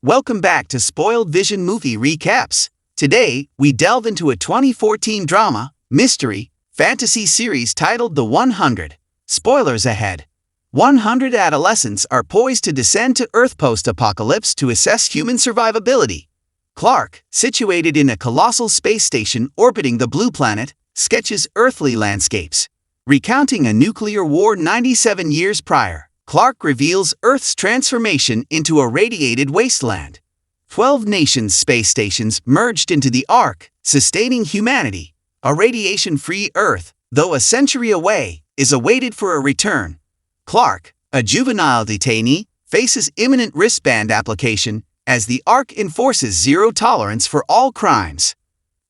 Welcome back to Spoiled Vision Movie Recaps. Today, we delve into a 2014 drama, mystery, fantasy series titled The 100. Spoilers ahead. 100 adolescents are poised to descend to Earth post-apocalypse to assess human survivability. Clark, situated in a colossal space station orbiting the blue planet, sketches earthly landscapes. Recounting a nuclear war 97 years prior, Clark reveals Earth's transformation into a radiated wasteland. 12 nations' space stations merged into the Ark, sustaining humanity. A radiation-free Earth, though a century away, is awaited for a return. Clark, a juvenile detainee, faces imminent wristband application as the Ark enforces zero tolerance for all crimes.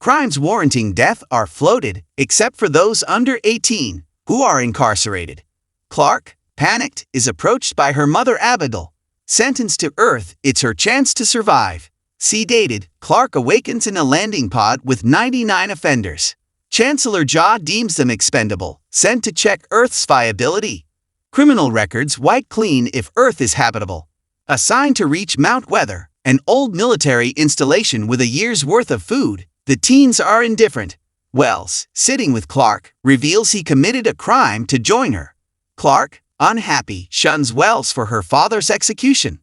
Crimes warranting death are floated, except for those under 18, who are incarcerated. Clark, panicked, is approached by her mother Abigail. Sentenced to Earth, it's her chance to survive. Sedated, Clark awakens in a landing pod with 99 offenders. Chancellor Jah deems them expendable, sent to check Earth's viability. Criminal records wiped clean if Earth is habitable. Assigned to reach Mount Weather, an old military installation with a year's worth of food, the teens are indifferent. Wells, sitting with Clark, reveals he committed a crime to join her. Clark, unhappy, shuns Wells for her father's execution.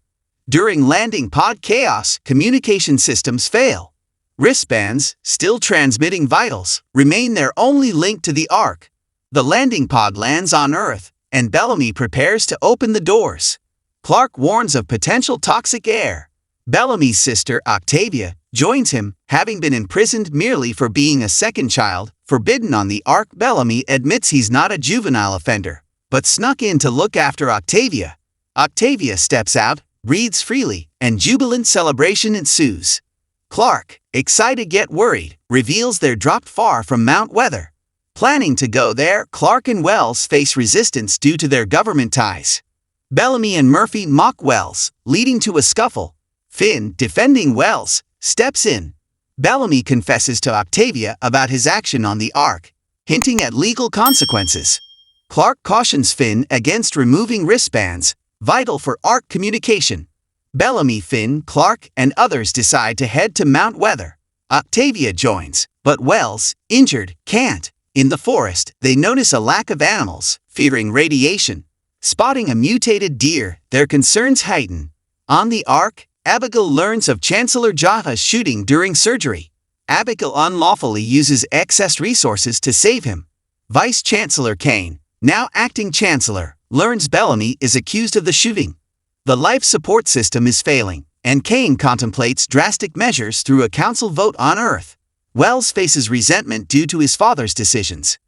During landing pod chaos, communication systems fail. Wristbands, still transmitting vitals, remain their only link to the Ark. The landing pod lands on Earth, and Bellamy prepares to open the doors. Clark warns of potential toxic air. Bellamy's sister, Octavia, joins him, having been imprisoned merely for being a second child, forbidden on the Ark. Bellamy admits he's not a juvenile offender, but snuck in to look after Octavia. Octavia steps out, breathes freely, and jubilant celebration ensues. Clark, excited yet worried, reveals they're dropped far from Mount Weather. Planning to go there, Clark and Wells face resistance due to their government ties. Bellamy and Murphy mock Wells, leading to a scuffle. Finn, defending Wells, steps in. Bellamy confesses to Octavia about his action on the Ark, hinting at legal consequences. Clark cautions Finn against removing wristbands, vital for Ark communication. Bellamy, Finn, Clark, and others decide to head to Mount Weather. Octavia joins, but Wells, injured, can't. In the forest, they notice a lack of animals, fearing radiation. Spotting a mutated deer, their concerns heighten. On the Ark, Abigail learns of Chancellor Jah's shooting during surgery. Abigail unlawfully uses excess resources to save him. Vice Chancellor Kane, now acting Chancellor, learns Bellamy is accused of the shooting. The life support system is failing, and Kane contemplates drastic measures through a council vote on Earth. Wells faces resentment due to his father's decisions.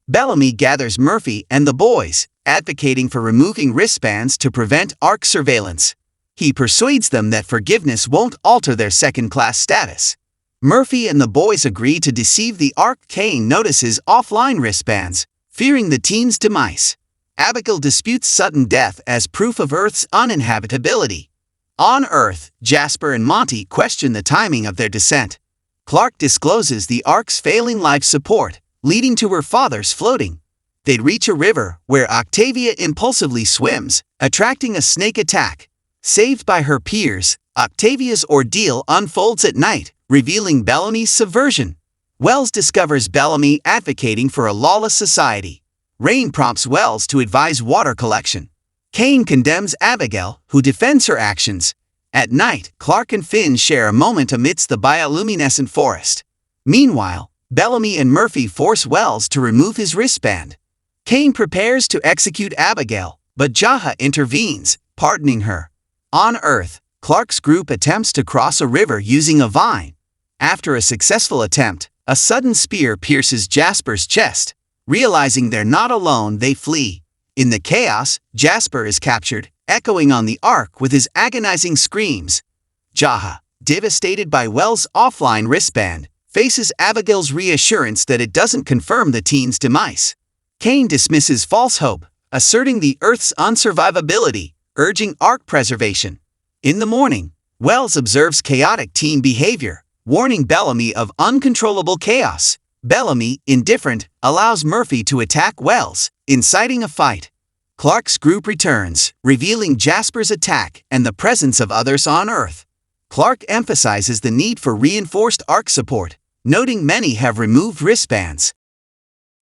Bellamy gathers Murphy and the boys, advocating for removing wristbands to prevent Ark surveillance. He persuades them that forgiveness won't alter their second-class status. Murphy and the boys agree to deceive the Ark. Kane notices offline wristbands, fearing the teens' demise. Abigail disputes sudden death as proof of Earth's uninhabitability. On Earth, Jasper and Monty question the timing of their descent. Clark discloses the Ark's failing life support, leading to her father's floating. They reach a river where Octavia impulsively swims, attracting a snake attack. Saved by her peers, Octavia's ordeal unfolds at night, revealing Bellamy's subversion. Wells discovers Bellamy advocating for a lawless society. Rain prompts Wells to advise water collection. Kane condemns Abigail, who defends her actions. At night, Clark and Finn share a moment amidst the bioluminescent forest. Meanwhile, Bellamy and Murphy force Wells to remove his wristband. Kane prepares to execute Abigail, but Jah intervenes, pardoning her. On Earth, Clark's group attempts to cross a river using a vine. After a successful attempt, a sudden spear pierces Jasper's chest. Realizing they're not alone, they flee. In the chaos, Jasper is captured, echoing on the Ark with his agonizing screams. Jah, devastated by Wells' offline wristband, faces Abigail's reassurance that it doesn't confirm the teen's demise. Kane dismisses false hope, asserting the Earth's unsurvivability, urging Ark preservation. In the morning, Wells observes chaotic teen behavior, warning Bellamy of uncontrollable chaos. Bellamy, indifferent, allows Murphy to attack Wells, inciting a fight. Clark's group returns, revealing Jasper's attack and the presence of others on Earth. Clark emphasizes the need for reinforced arc support, noting many have removed wristbands.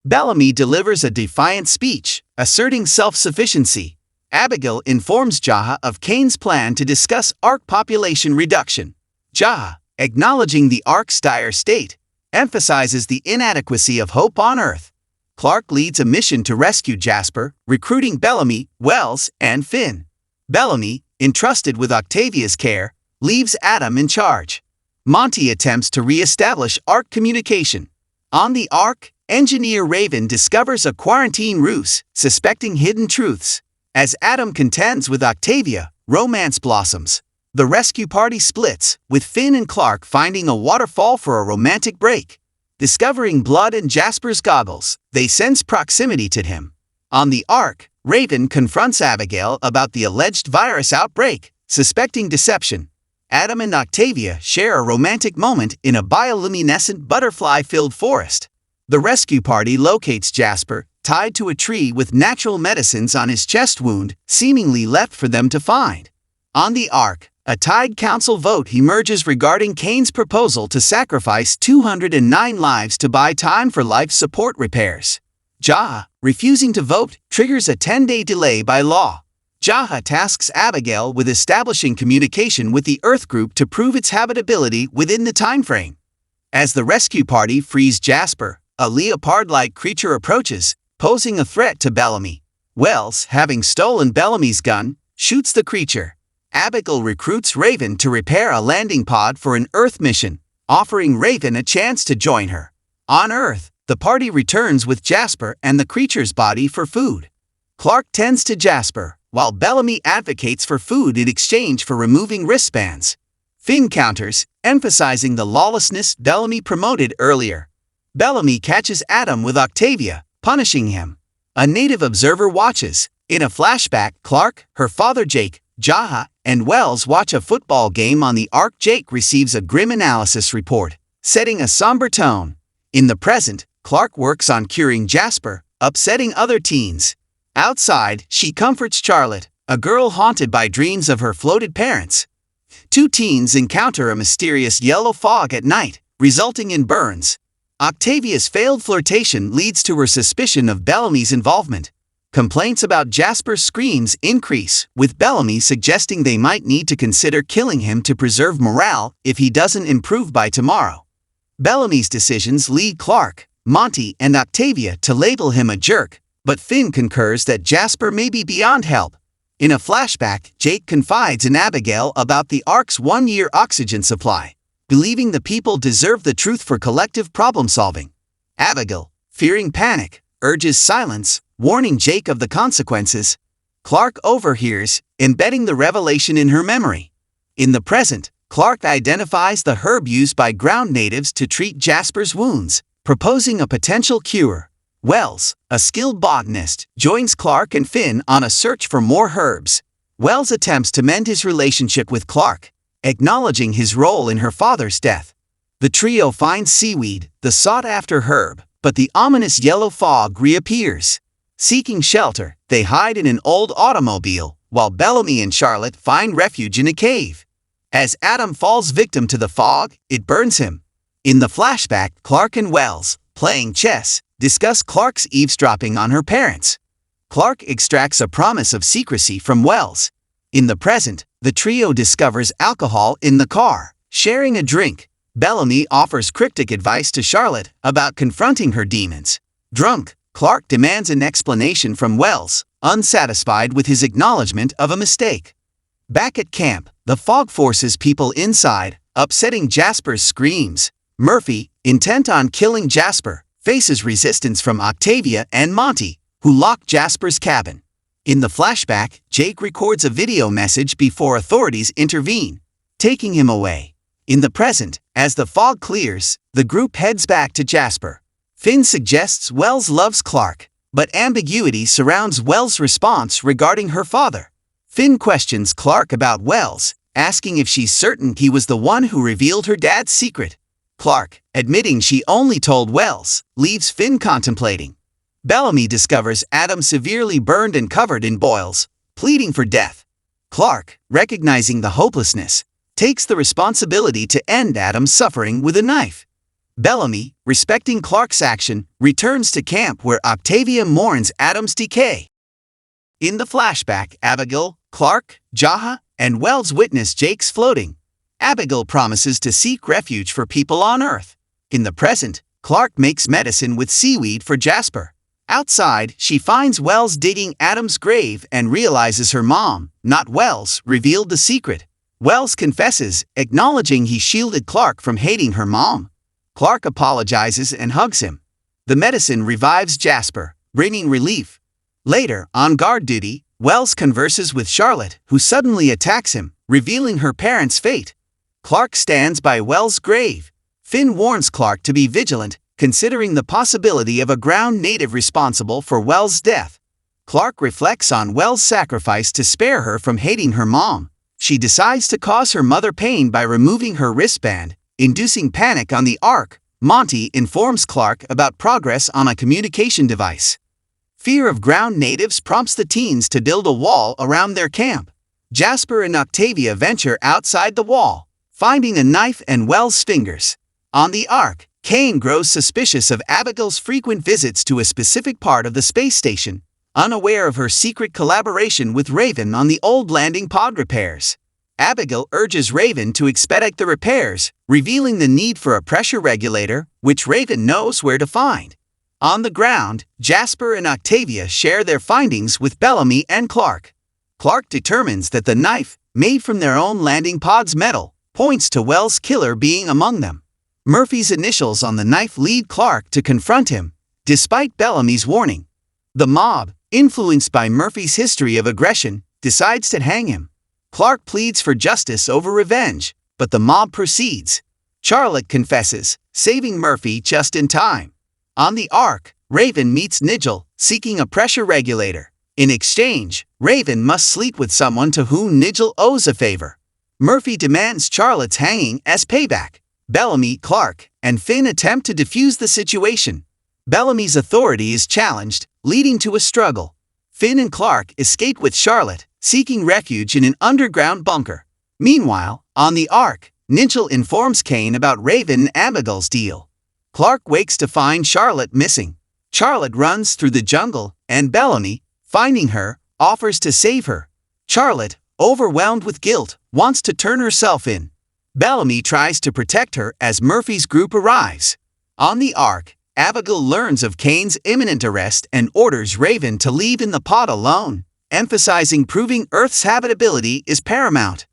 Bellamy delivers a defiant speech, asserting self-sufficiency. Abigail informs Jaha of Kane's plan to discuss arc population reduction. Jaha, acknowledging the arc's dire state, emphasizes the inadequacy of hope on Earth. Clark leads a mission to rescue Jasper, recruiting Bellamy, Wells, and Finn. Bellamy, entrusted with Octavia's care, leaves Adam in charge. Monty attempts to re-establish arc communication. On the arc, engineer Raven discovers a quarantine ruse, suspecting hidden truths. As Adam contends with Octavia, romance blossoms. The rescue party splits, with Finn and Clark finding a waterfall for a romantic break. Discovering blood in Jasper's goggles, they sense proximity to him. On the ark, Raven confronts Abigail about the alleged virus outbreak, suspecting deception. Adam and Octavia share a romantic moment in a bioluminescent butterfly-filled forest. The rescue party locates Jasper, tied to a tree with natural medicines on his chest wound, seemingly left for them to find. On the ark, a tied council vote emerges regarding Kane's proposal to sacrifice 209 lives to buy time for life support repairs. Jaha, refusing to vote, triggers a 10-day delay by law. Jaha tasks Abigail with establishing communication with the Earth group to prove its habitability within the timeframe. As the rescue party frees Jasper, a leopard-like creature approaches, posing a threat to Bellamy. Wells, having stolen Bellamy's gun, shoots the creature. Abigail recruits Raven to repair a landing pod for an Earth mission, offering Raven a chance to join her. On Earth, the party returns with Jasper and the creature's body for food. Clark tends to Jasper, while Bellamy advocates for food in exchange for removing wristbands. Finn counters, emphasizing the lawlessness Bellamy promoted earlier. Bellamy catches Adam with Octavia, punishing him. A native observer watches. In a flashback, Clark, her father Jake, Jaha, and Wells watch a football game on the ark. Jake receives a grim analysis report, setting a somber tone. In the present, Clark works on curing Jasper, upsetting other teens. Outside, she comforts Charlotte, a girl haunted by dreams of her floated parents. Two teens encounter a mysterious yellow fog at night, resulting in burns. Octavia's failed flirtation leads to her suspicion of Bellamy's involvement. Complaints about Jasper's screams increase, with Bellamy suggesting they might need to consider killing him to preserve morale if he doesn't improve by tomorrow. Bellamy's decisions lead Clark, Monty, and Octavia to label him a jerk, but Finn concurs that Jasper may be beyond help. In a flashback, Jake confides in Abigail about the ark's one-year oxygen supply, believing the people deserve the truth for collective problem-solving. Abigail, fearing panic, urges silence, warning Jake of the consequences. Clark overhears, embedding the revelation in her memory. In the present, Clark identifies the herb used by ground natives to treat Jasper's wounds, proposing a potential cure. Wells, a skilled botanist, joins Clark and Finn on a search for more herbs. Wells attempts to mend his relationship with Clark, acknowledging his role in her father's death. The trio finds seaweed, the sought-after herb, but the ominous yellow fog reappears. Seeking shelter, they hide in an old automobile, while Bellamy and Charlotte find refuge in a cave. As Adam falls victim to the fog, it burns him. In the flashback, Clark and Wells, playing chess, discuss Clark's eavesdropping on her parents. Clark extracts a promise of secrecy from Wells. In the present, the trio discovers alcohol in the car, sharing a drink. Bellamy offers cryptic advice to Charlotte about confronting her demons. Drunk, Clark demands an explanation from Wells, unsatisfied with his acknowledgement of a mistake. Back at camp, the fog forces people inside, upsetting Jasper's screams. Murphy, intent on killing Jasper, faces resistance from Octavia and Monty, who lock Jasper's cabin. In the flashback, Jake records a video message before authorities intervene, taking him away. In the present, as the fog clears, the group heads back to Jasper. Finn suggests Wells loves Clark, but ambiguity surrounds Wells' response regarding her father. Finn questions Clark about Wells, asking if she's certain he was the one who revealed her dad's secret. Clark, admitting she only told Wells, leaves Finn contemplating. Bellamy discovers Adam severely burned and covered in boils, pleading for death. Clark, recognizing the hopelessness, takes the responsibility to end Adam's suffering with a knife. Bellamy, respecting Clark's action, returns to camp where Octavia mourns Adam's decay. In the flashback, Abigail, Clark, Jaha, and Wells witness Jake's floating. Abigail promises to seek refuge for people on Earth. In the present, Clark makes medicine with seaweed for Jasper. Outside, she finds Wells digging Adam's grave and realizes her mom, not Wells, revealed the secret. Wells confesses, acknowledging he shielded Clark from hating her mom. Clark apologizes and hugs him. The medicine revives Jasper, bringing relief. Later, on guard duty, Wells converses with Charlotte, who suddenly attacks him, revealing her parents' fate. Clark stands by Wells' grave. Finn warns Clark to be vigilant, considering the possibility of a ground native responsible for Wells' death. Clark reflects on Wells' sacrifice to spare her from hating her mom. She decides to cause her mother pain by removing her wristband, inducing panic on the Ark. Monty informs Clark about progress on a communication device. Fear of ground natives prompts the teens to build a wall around their camp. Jasper and Octavia venture outside the wall, finding a knife and Wells' fingers. On the Ark, Kane grows suspicious of Abigail's frequent visits to a specific part of the space station, unaware of her secret collaboration with Raven on the old landing pod repairs. Abigail urges Raven to expedite the repairs, revealing the need for a pressure regulator, which Raven knows where to find. On the ground, Jasper and Octavia share their findings with Bellamy and Clark. Clark determines that the knife, made from their own landing pod's metal, points to Wells' killer being among them. Murphy's initials on the knife lead Clark to confront him, despite Bellamy's warning. The mob, influenced by Murphy's history of aggression, decides to hang him. Clark pleads for justice over revenge, but the mob proceeds. Charlotte confesses, saving Murphy just in time. On the Ark, Raven meets Nigel, seeking a pressure regulator. In exchange, Raven must sleep with someone to whom Nigel owes a favor. Murphy demands Charlotte's hanging as payback. Bellamy, Clark, and Finn attempt to defuse the situation. Bellamy's authority is challenged, leading to a struggle. Finn and Clark escape with Charlotte, seeking refuge in an underground bunker. Meanwhile, on the Ark, Nigel informs Kane about Raven and Abigail's deal. Clark wakes to find Charlotte missing. Charlotte runs through the jungle, and Bellamy, finding her, offers to save her. Charlotte, overwhelmed with guilt, wants to turn herself in. Bellamy tries to protect her as Murphy's group arrives. On the Ark, Abigail learns of Kane's imminent arrest and orders Raven to leave in the pod alone, emphasizing proving Earth's habitability is paramount.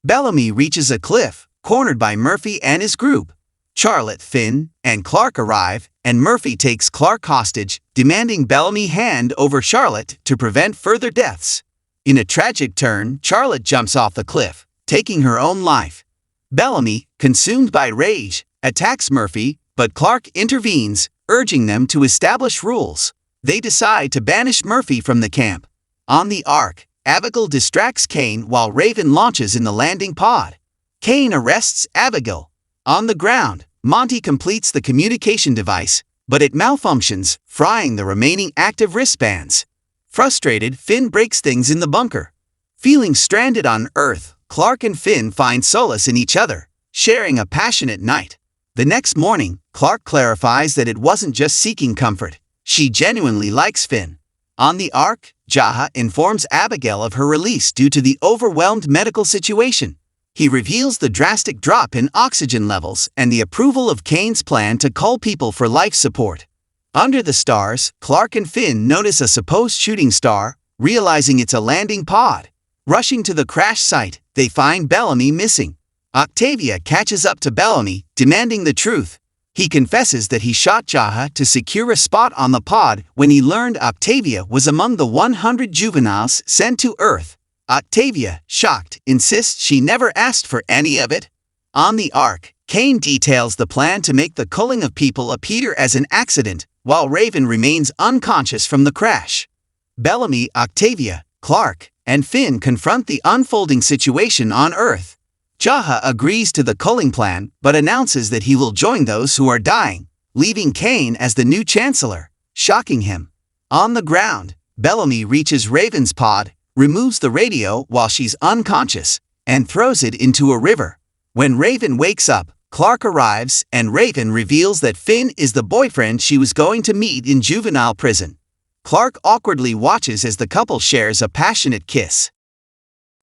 Bellamy reaches a cliff, cornered by Murphy and his group. Charlotte, Finn, and Clark arrive, and Murphy takes Clark hostage, demanding Bellamy hand over Charlotte to prevent further deaths. In a tragic turn, Charlotte jumps off the cliff, taking her own life. Bellamy, consumed by rage, attacks Murphy, but Clark intervenes, urging them to establish rules. They decide to banish Murphy from the camp. On the Ark, Abigail distracts Kane while Raven launches in the landing pod. Kane arrests Abigail. On the ground, Monty completes the communication device, but it malfunctions, frying the remaining active wristbands. Frustrated, Finn breaks things in the bunker. Feeling stranded on Earth, Clark and Finn find solace in each other, sharing a passionate night. The next morning, Clark clarifies that it wasn't just seeking comfort. She genuinely likes Finn. On the Ark, Jaha informs Abigail of her release due to the overwhelmed medical situation. He reveals the drastic drop in oxygen levels and the approval of Kane's plan to cull people for life support. Under the stars, Clark and Finn notice a supposed shooting star, realizing it's a landing pod. Rushing to the crash site, they find Bellamy missing. Octavia catches up to Bellamy, demanding the truth. He confesses that he shot Jaha to secure a spot on the pod when he learned Octavia was among the 100 juveniles sent to Earth. Octavia, shocked, insists she never asked for any of it. On the Ark, Kane details the plan to make the culling of people appear as an accident, while Raven remains unconscious from the crash. Bellamy, Octavia, Clark, and Finn confront the unfolding situation on Earth. Jaha agrees to the culling plan, but announces that he will join those who are dying, leaving Kane as the new chancellor, shocking him. On the ground, Bellamy reaches Raven's pod, removes the radio while she's unconscious, and throws it into a river. When Raven wakes up, Clark arrives and Raven reveals that Finn is the boyfriend she was going to meet in juvenile prison. Clark awkwardly watches as the couple shares a passionate kiss.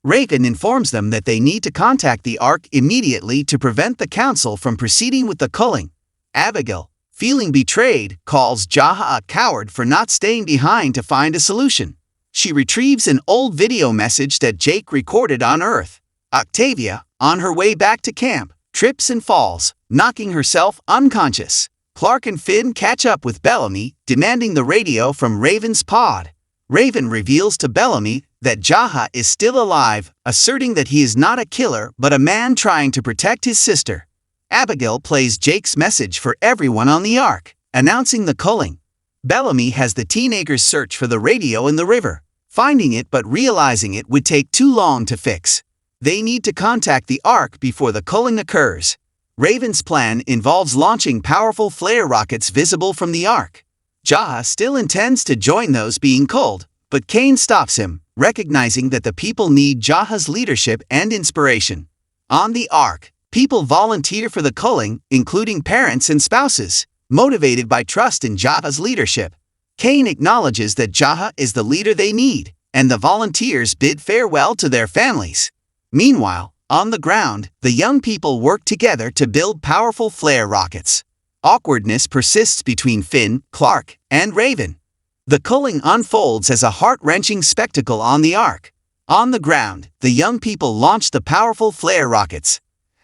Raven informs them that they need to contact the Ark immediately to prevent the council from proceeding with the culling. Abigail, feeling betrayed, calls Jaha a coward for not staying behind to find a solution. She retrieves an old video message that Jake recorded on Earth. Octavia, on her way back to camp, trips and falls, knocking herself unconscious. Clark and Finn catch up with Bellamy, demanding the radio from Raven's pod. Raven reveals to Bellamy that Jaha is still alive, asserting that he is not a killer but a man trying to protect his sister. Abigail plays Jake's message for everyone on the Ark, announcing the culling. Bellamy has the teenagers search for the radio in the river, finding it but realizing it would take too long to fix. They need to contact the Ark before the culling occurs. Raven's plan involves launching powerful flare rockets visible from the Ark. Jaha still intends to join those being culled, but Kane stops him, recognizing that the people need Jaha's leadership and inspiration. On the Ark, people volunteer for the culling, including parents and spouses, motivated by trust in Jaha's leadership. Kane acknowledges that Jaha is the leader they need, and the volunteers bid farewell to their families. Meanwhile, on the ground, the young people work together to build powerful flare rockets. Awkwardness persists between Finn, Clark, and Raven. The culling unfolds as a heart-wrenching spectacle on the Ark. On the ground, the young people launch the powerful flare rockets.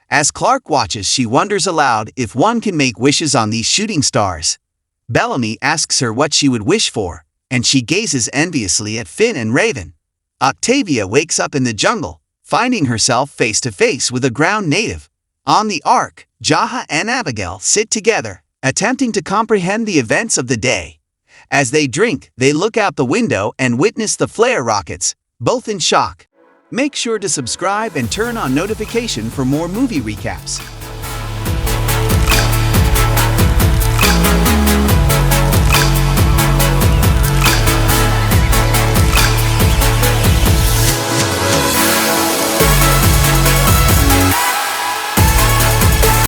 As Clark watches, she wonders aloud if one can make wishes on these shooting stars. Bellamy asks her what she would wish for, and she gazes enviously at Finn and Raven. Octavia wakes up in the jungle, finding herself face to face with a ground native. On the Ark, Jaha and Abigail sit together, attempting to comprehend the events of the day. As they drink, they look out the window and witness the flare rockets, both in shock. Make sure to subscribe and turn on notification for more movie recaps.